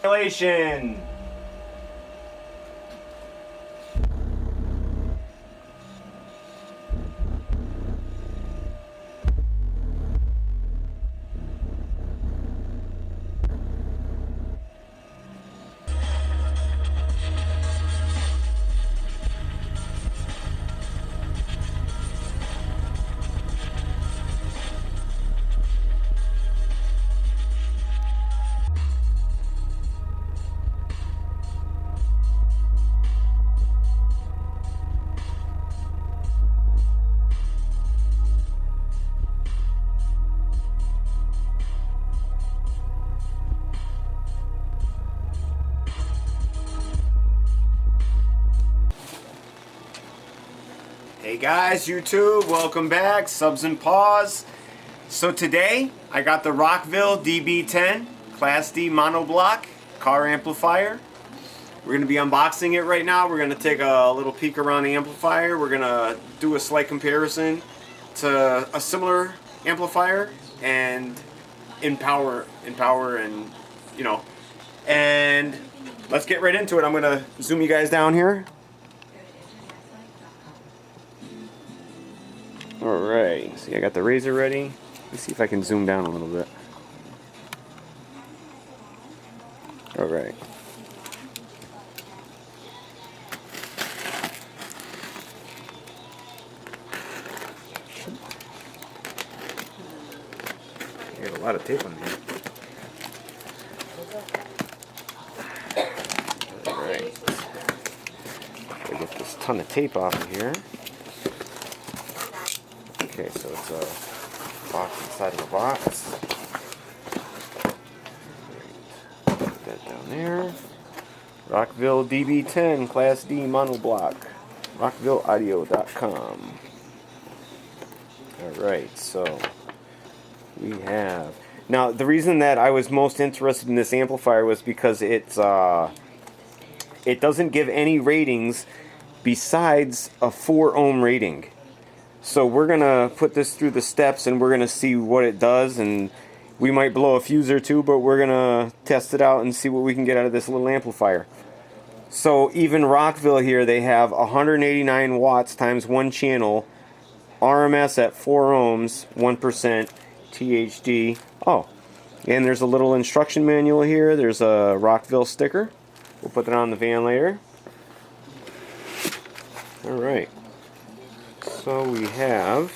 Simulation. Hey guys, YouTube, welcome back, subs and pause. So today, I got the Rockville DB10 Class D monoblock car amplifier. We're going to be unboxing it right now. We're going to take a little peek around the amplifier. We're going to do a slight comparison to a similar amplifier and in power and, you know, and let's get right into it. I'm going to zoom you guys down here. Alright, see, I got the razor ready. Let's see if I can zoom down a little bit. Alright. You got a lot of tape on here. Alright. Gotta get this ton of tape off of here. Okay, so it's a box inside of a box. Put that down there. Rockville DB10 Class D monoblock. RockvilleAudio.com. Alright, so we have... Now, the reason that I was most interested in this amplifier was because it doesn't give any ratings besides a 4 ohm rating. So we're going to put this through the steps and we're going to see what it does, and we might blow a fuse or two, but we're going to test it out and see what we can get out of this little amplifier. So even Rockville here, they have 189 watts times 1 channel, RMS at 4 ohms, 1% THD. Oh, and there's a little instruction manual here. There's a Rockville sticker. We'll put that on the van later. Alright. So we have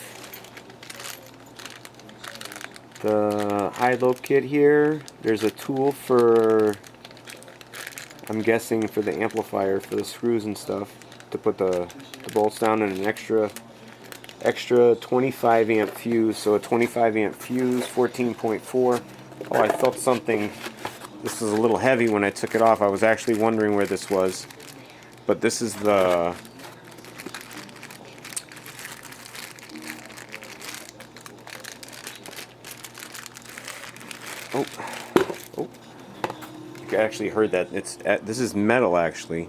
the high-low kit here. There's a tool for, I'm guessing, for the amplifier, for the screws and stuff, to put the bolts down, and an extra 25 amp fuse. So a 25 amp fuse, 14.4. Oh, I felt something. This was a little heavy when I took it off. I was actually wondering where this was. But this is the... Oh, you actually heard that. This is metal, actually.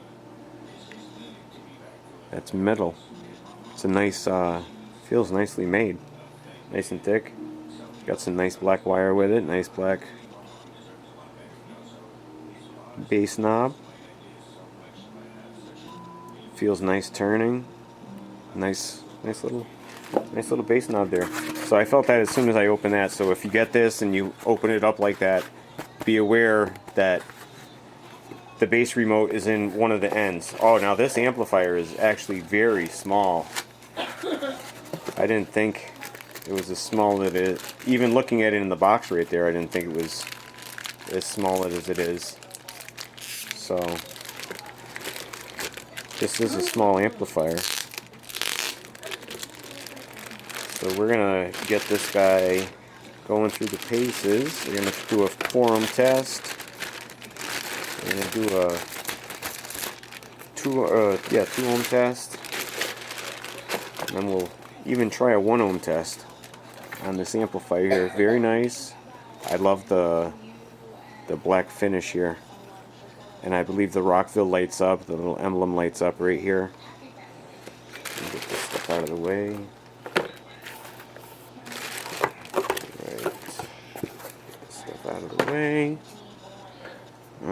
That's metal. It's a nice, feels nicely made. Nice and thick. Got some nice black wire with it. Nice black bass knob. Feels nice turning. Nice little bass knob there. So I felt that as soon as I opened that. So if you get this and you open it up like that, be aware that the bass remote is in one of the ends. Oh, now this amplifier is actually very small. I didn't think it was as small as it is. Even looking at it in the box right there, I didn't think it was as small as it is. So this is a small amplifier. So we're going to get this guy going through the paces. We're going to do a 4 ohm test. We're going to do a 2 ohm test. And then we'll even try a 1 ohm test on this amplifier here. Very nice. I love the black finish here. And I believe the Rockville lights up. The little emblem lights up right here. Get this stuff out of the way. Out of the way.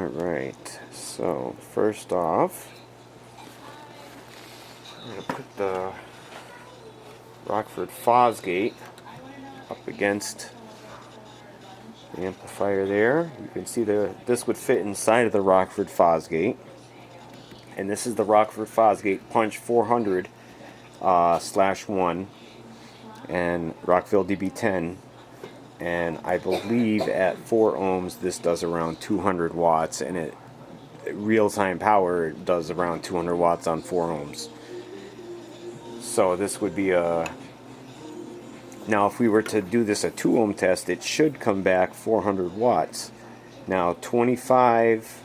Alright, so first off, I'm going to put the Rockford Fosgate up against the amplifier there. You can see this would fit inside of the Rockford Fosgate. And this is the Rockford Fosgate Punch 400 /1 and Rockville DB10. And I believe at 4 ohms this does around 200 watts, and it real-time power does around 200 watts on 4 ohms. So this would be a... Now if we were to do this a 2 ohm test, it should come back 400 watts. Now 25...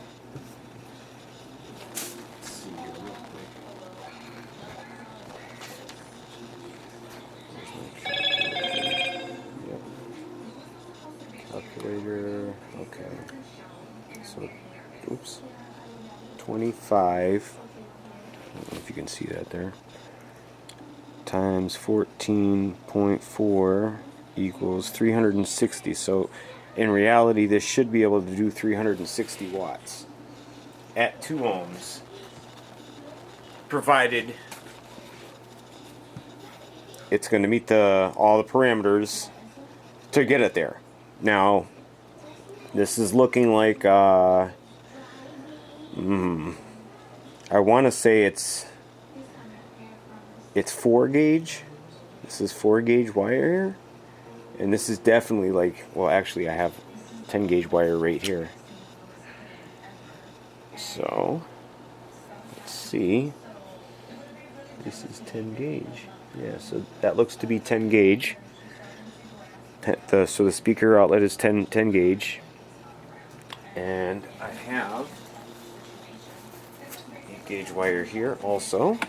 Calculator, okay, so, oops, 25, I don't know if you can see that there, times 14.4 equals 360, so in reality this should be able to do 360 watts at 2 ohms, provided it's going to meet all the parameters to get it there. Now, this is looking like, I want to say it's 4 gauge. This is 4 gauge wire here. And this is definitely like, well actually I have 10 gauge wire right here. So, let's see. This is 10 gauge. Yeah, so that looks to be 10 gauge. So the speaker outlet is 10 gauge, and I have 8 gauge wire here also,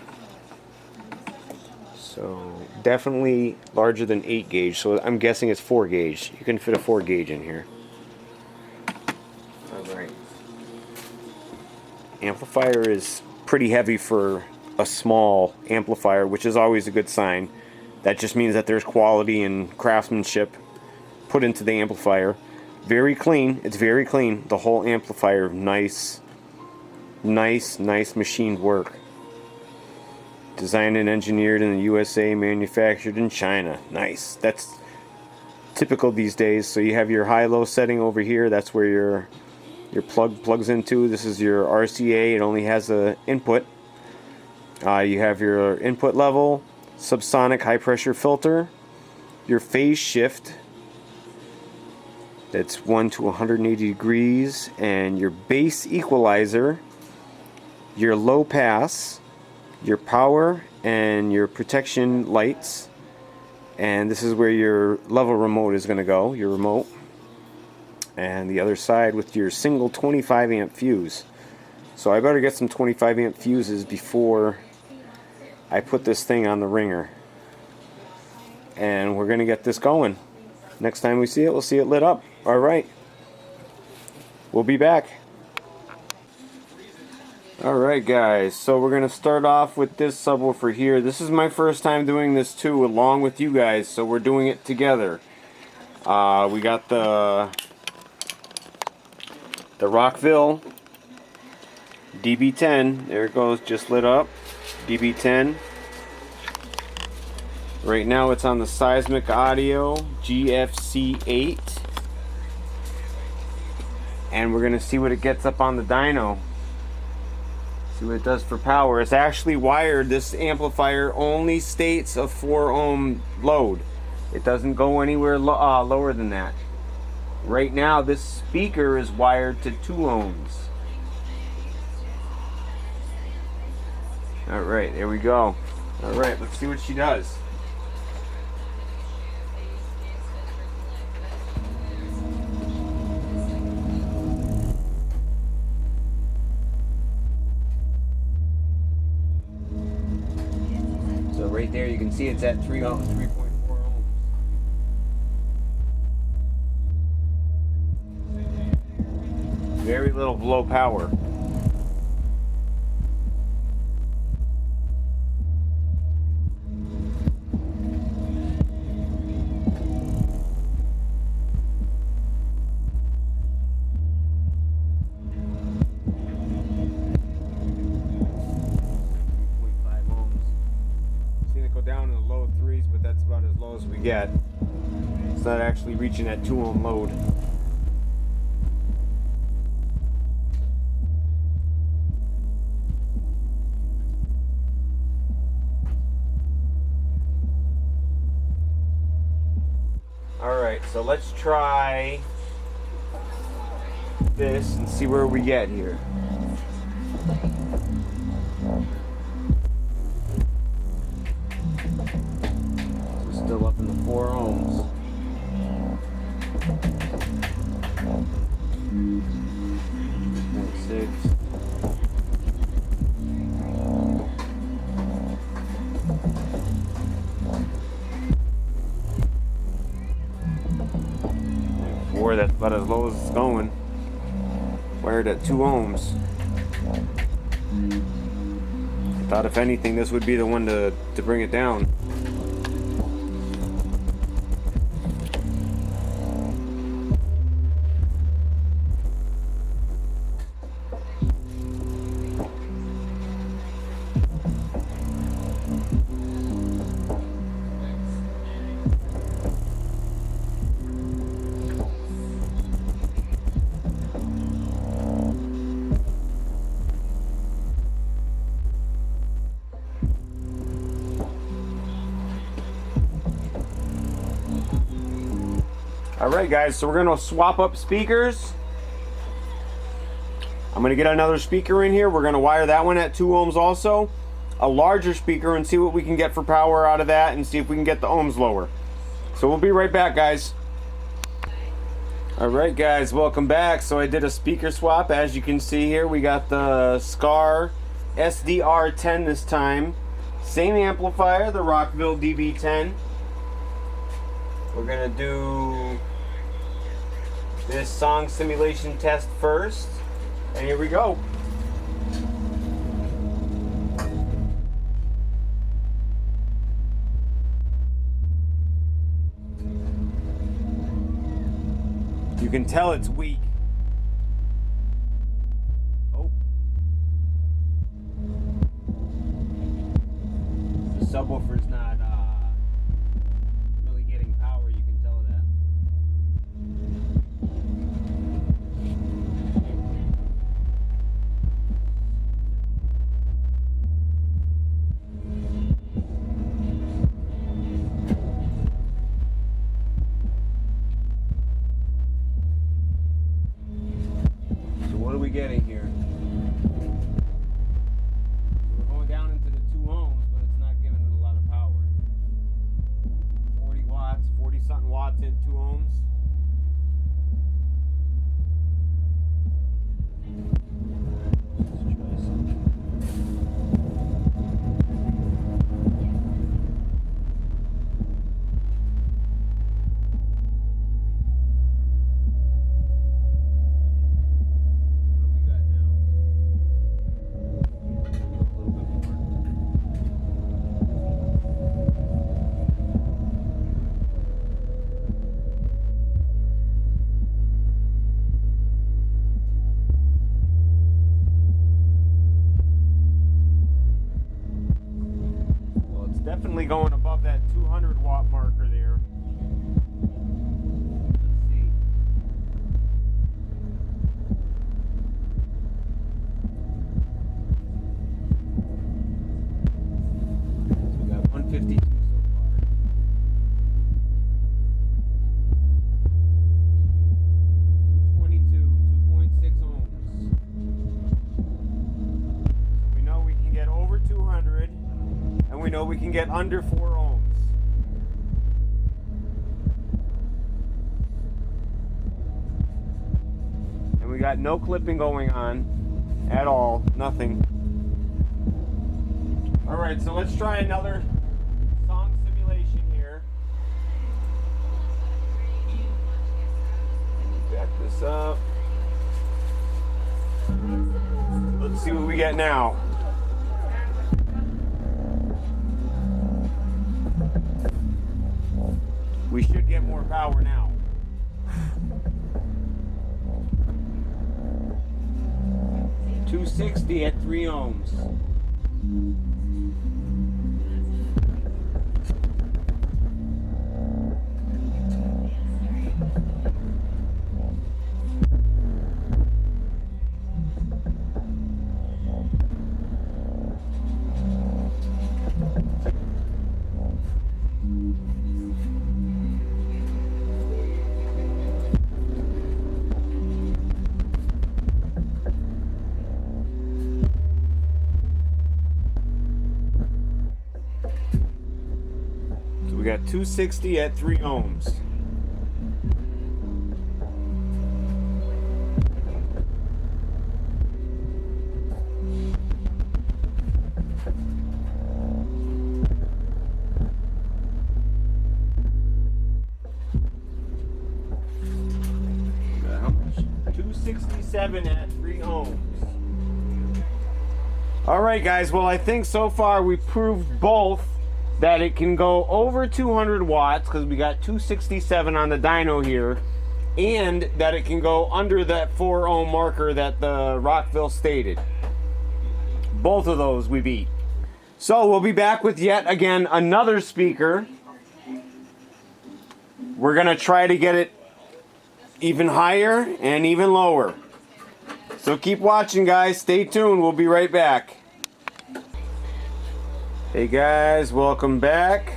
so definitely larger than 8 gauge, so I'm guessing it's 4 gauge. You can fit a 4 gauge in here. Alright. Amplifier is pretty heavy for a small amplifier, which is always a good sign. That just means that there's quality and craftsmanship put into the amplifier. Very clean. It's very clean. The whole amplifier, nice machined work. Designed and engineered in the USA, manufactured in China. Nice. That's typical these days. So you have your high-low setting over here. That's where your plug plugs into. This is your RCA. It only has a input. You have your input level, subsonic high pressure filter, your phase shift, that's 1 to 180 degrees, and your bass equalizer, your low pass, your power, and your protection lights. And this is where your level remote is going to go, your remote. And the other side with your single 25 amp fuse. So I better get some 25 amp fuses before I put this thing on the ringer. And we're going to get this going. Next time we see it, we'll see it lit up. Alright. We'll be back. Alright guys, so we're going to start off with this subwoofer here. This is my first time doing this too, along with you guys, so we're doing it together. We got the Rockville DB10. There it goes, just lit up. DB10. Right now it's on the Seismic Audio GFC8. And we're going to see what it gets up on the dyno. See what it does for power. It's actually wired. This amplifier only states a 4 ohm load. It doesn't go anywhere lower than that. Right now this speaker is wired to 2 ohms. Alright, there we go. Alright, let's see what she does. So right there you can see it's at 3.4 ohms. Very little low power. we get. It's not actually reaching that 2 ohm load. Alright, so let's try this and see where we get here. So still up in the 4 ohms. Six. Four, that's about as low as it's going. Wired at 2 ohms. I thought if anything this would be the one to bring it down. Alright guys, so we're going to swap up speakers. I'm going to get another speaker in here. We're going to wire that one at 2 ohms also. A larger speaker, and see what we can get for power out of that, and see if we can get the ohms lower. So we'll be right back, guys. Alright guys, welcome back. So I did a speaker swap. As you can see here, we got the Scar SDR10 this time. Same amplifier, the Rockville DB10. We're going to do this song simulation test first, and here we go. You can tell it's weak. Oh. The subwoofer's not really getting power, you can tell that. What are we getting here? We're going down into the 2 ohms, but it's not giving it a lot of power. 40 watts, 40 something watts in 2 ohms. Let's try something. Definitely going above that 200 watt marker there. Let's see. So we got 152 so far. 222, 2.6 ohms. So we know we can get over 200. And we know we can get under 4 ohms. And we got no clipping going on at all, nothing. Alright, so let's try another song simulation here. Back this up. Let's see what we get now. We should get more power now. $260 at 3 ohms. got 260 at 3 ohms. How much? 267 at 3 ohms. Alright guys, well I think so far we proved both that it can go over 200 watts because we got 267 on the dyno here, and that it can go under that 4 ohm marker that the Rockville stated. Both of those we beat. So we'll be back with yet again another speaker. We're gonna try to get it even higher and even lower. So keep watching guys, stay tuned, we'll be right back. Hey guys, welcome back.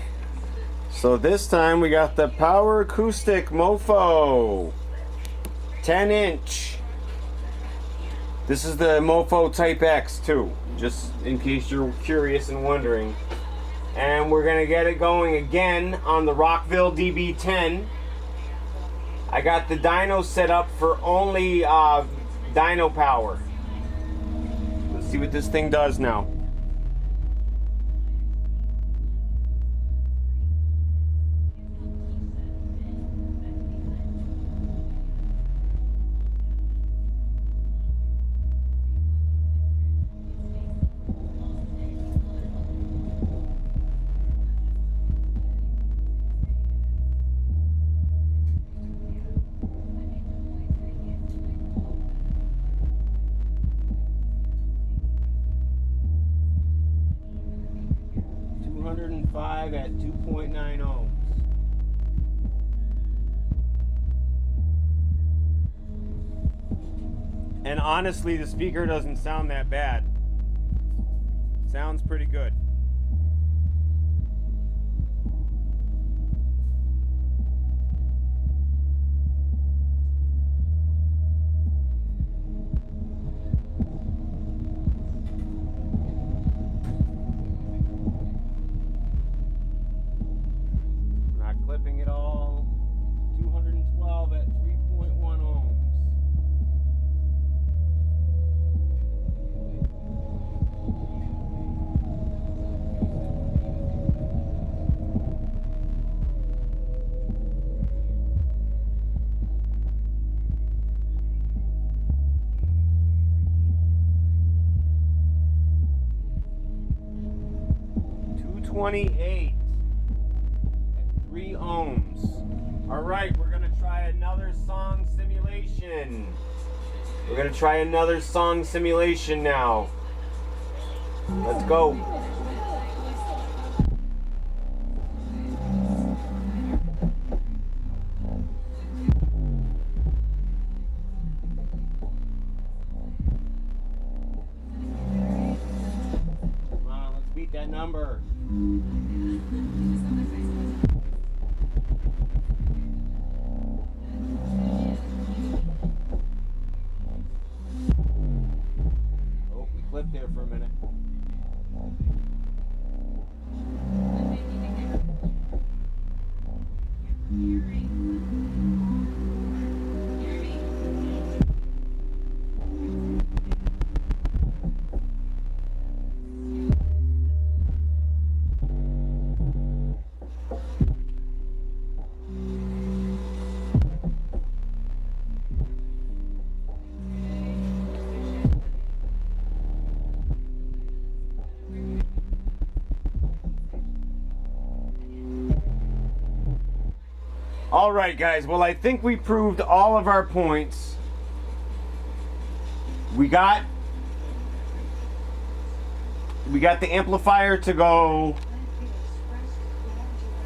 So this time we got the Power Acoustik Mofo 10-inch. This is the Mofo Type X too, just in case you're curious and wondering. And we're gonna get it going again on the Rockville DB10. I got the dyno set up for only dyno power. Let's see what this thing does now. At 2.9 ohms. And honestly, the speaker doesn't sound that bad. Sounds pretty good. Clipping it all. 212 at 3.1 ohms. $228. 3 ohms. Alright, we're gonna try another song simulation. We're gonna try another song simulation now. Let's go. Come on, let's beat that number. There for a minute. Alright guys, well I think we proved all of our points. We got the amplifier to go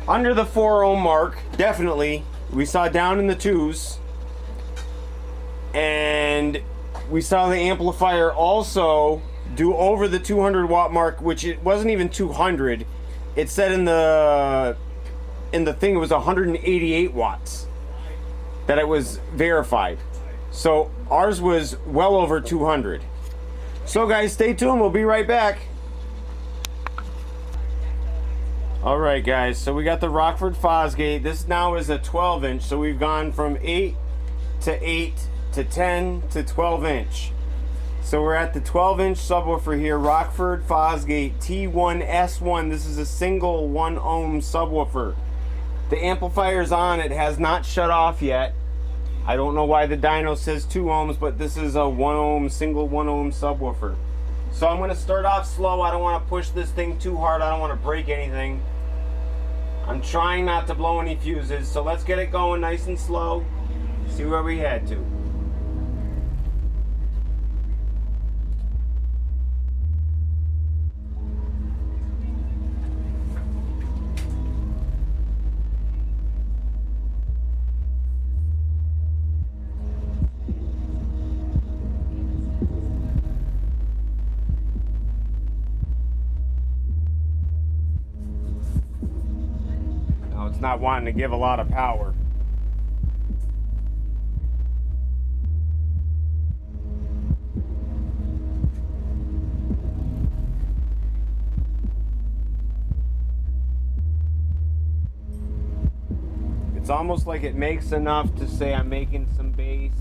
under the 4 ohm mark, definitely. We saw down in the 2s. And we saw the amplifier also do over the 200 watt mark, which it wasn't even 200. It said in the thing it was 188 watts that it was verified. So ours was well over 200. So guys, stay tuned, we'll be right back. Alright guys, so we got the Rockford Fosgate. This now is a 12 inch, so we've gone from 8 to 8 to 10 to 12 inch. So we're at the 12 inch subwoofer here, Rockford Fosgate T1S1. This is a single 1 ohm subwoofer. The amplifier's on, it has not shut off yet. I don't know why the dyno says 2 ohms, but this is a 1 ohm, single 1 ohm subwoofer. So I'm going to start off slow. I don't want to push this thing too hard. I don't want to break anything. I'm trying not to blow any fuses, so let's get it going nice and slow. See where we head to. It's not wanting to give a lot of power. It's almost like it makes enough to say I'm making some bass.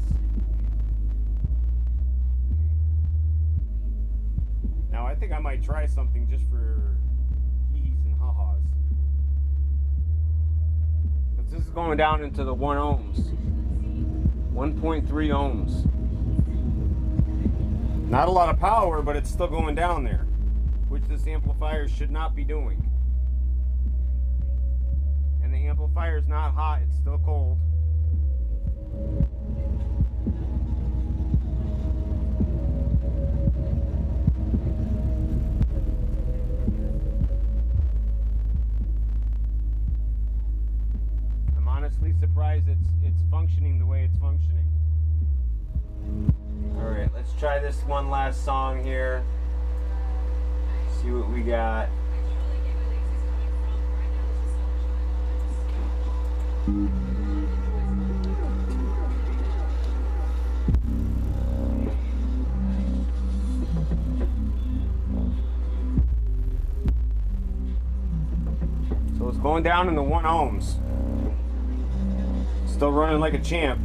Now I think I might try something just for hee-hees and ha-has. This is going down into the 1 ohms. 1.3 ohms. Not a lot of power, but it's still going down there, which this amplifier should not be doing. And the amplifier is not hot, it's still cold. Honestly surprised it's functioning the way it's functioning. Alright, let's try this one last song here. See what we got. So it's going down in the 1 ohms. Still running like a champ.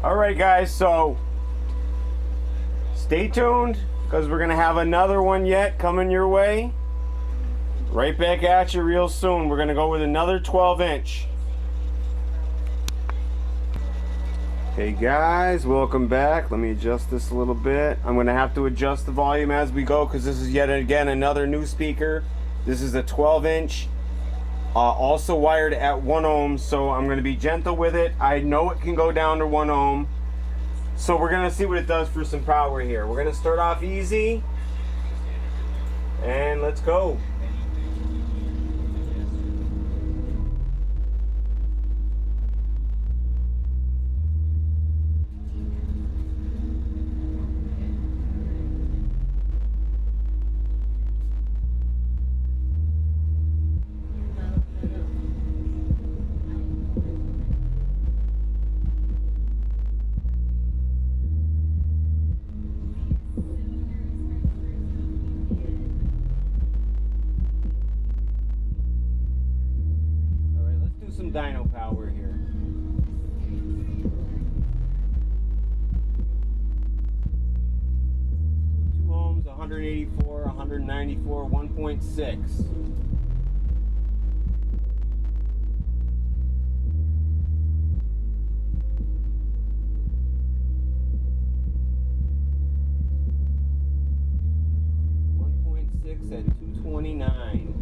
Alright guys, so stay tuned because we're going to have another one yet coming your way. Right back at you real soon. We're going to go with another 12 inch. Hey guys, welcome back. Let me adjust this a little bit. I'm going to have to adjust the volume as we go because this is yet again another new speaker. This is a 12 inch. Also wired at 1 ohm, so I'm going to be gentle with it. I know it can go down to 1 ohm, so we're going to see what it does for some power here. We're going to start off easy, and let's go. Some dyno power here. 2 ohms, 184, 194, 1.6. At 229.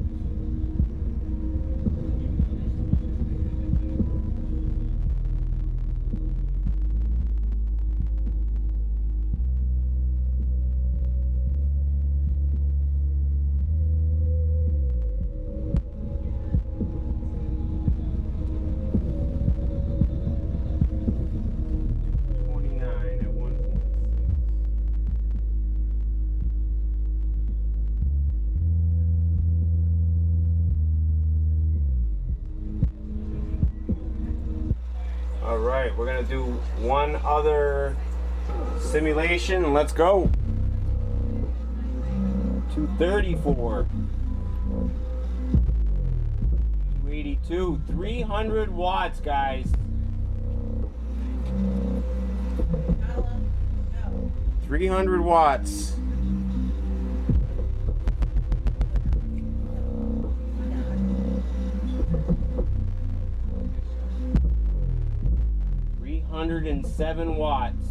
right, we're gonna do one other simulation and let's go. 234, 282, 300 watts, guys. 300 watts. And 7 watts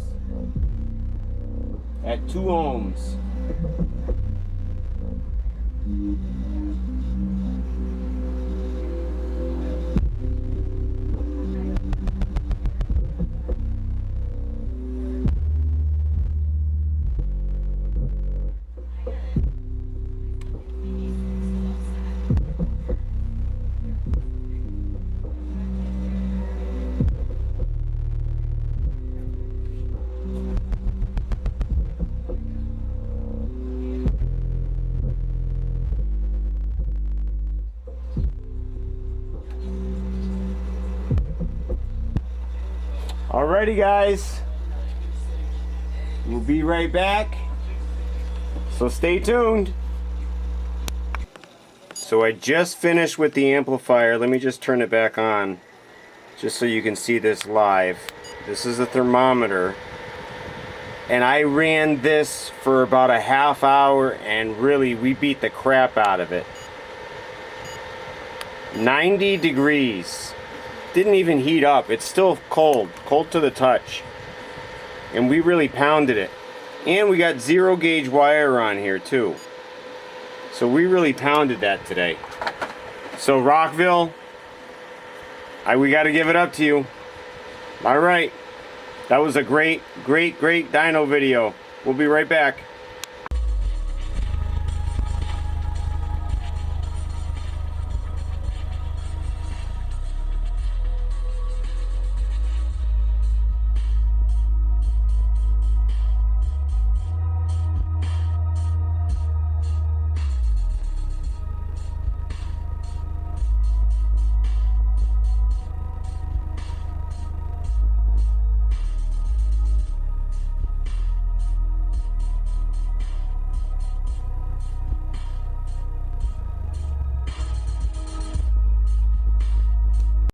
at 2 ohms. Alrighty, guys, we'll be right back, so stay tuned. So I just finished with the amplifier. Let me just turn it back on just so you can see this live. This is a thermometer, and I ran this for about a half hour, and really we beat the crap out of it. 90 degrees. Didn't even heat up. It's still cold to the touch, and we really pounded it. And we got 0 gauge wire on here too, so we really pounded that today. So Rockville, we got to give it up to you. All right, that was a great dyno video. We'll be right back.